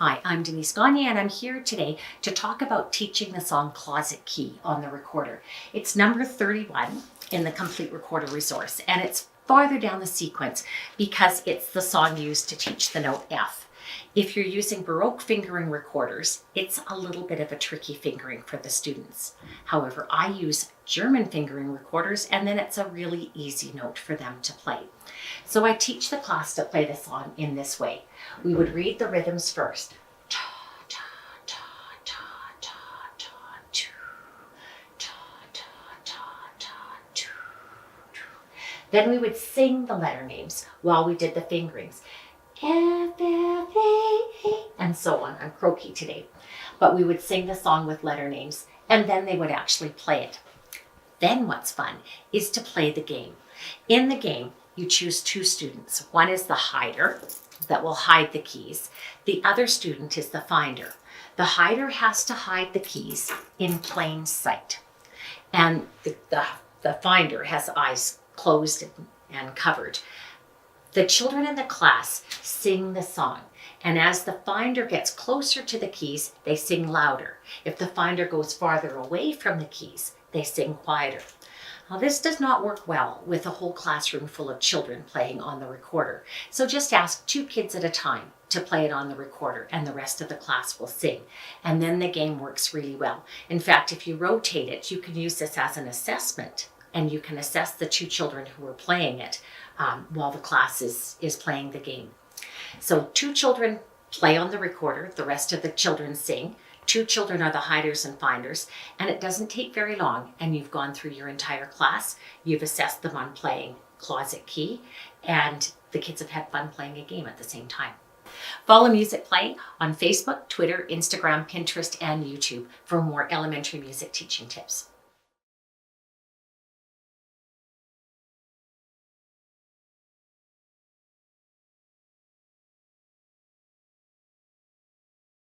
Hi, I'm Denise Gagne and I'm here today to talk about teaching the song Closet Key on the recorder. It's number 31 in the Complete Recorder resource, and it's farther down the sequence because it's the song used to teach the note F. If you're using Baroque fingering recorders, it's a little bit of a tricky fingering for the students. However, I use German fingering recorders, and then it's a really easy note for them to play. So I teach the class to play the song in this way. We would read the rhythms first. Ta, ta, ta, ta, ta, ta, two. Ta, ta, ta, ta, two, two. Then we would sing the letter names while we did the fingerings. F, F, A, A, and so on. I'm croaky today. But we would sing the song with letter names, and then they would actually play it. Then what's fun is to play the game. In the game, you choose two students. One is the hider that will hide the keys. The other student is the finder. The hider has to hide the keys in plain sight. And the finder has eyes closed and covered. The children in the class sing the song, and as the finder gets closer to the keys, they sing louder. If the finder goes farther away from the keys, they sing quieter. Now, this does not work well with a whole classroom full of children playing on the recorder. So just ask 2 kids at a time to play it on the recorder, and the rest of the class will sing. And then the game works really well. In fact, if you rotate it, you can use this as an assessment, and you can assess the 2 children who are playing it while the class is playing the game. So 2 children play on the recorder, the rest of the children sing. 2 children are the hiders and finders, and it doesn't take very long, and you've gone through your entire class. You've assessed them on playing Closet Key, and the kids have had fun playing a game at the same time. Follow Musicplay on Facebook, Twitter, Instagram, Pinterest, and YouTube for more elementary music teaching tips.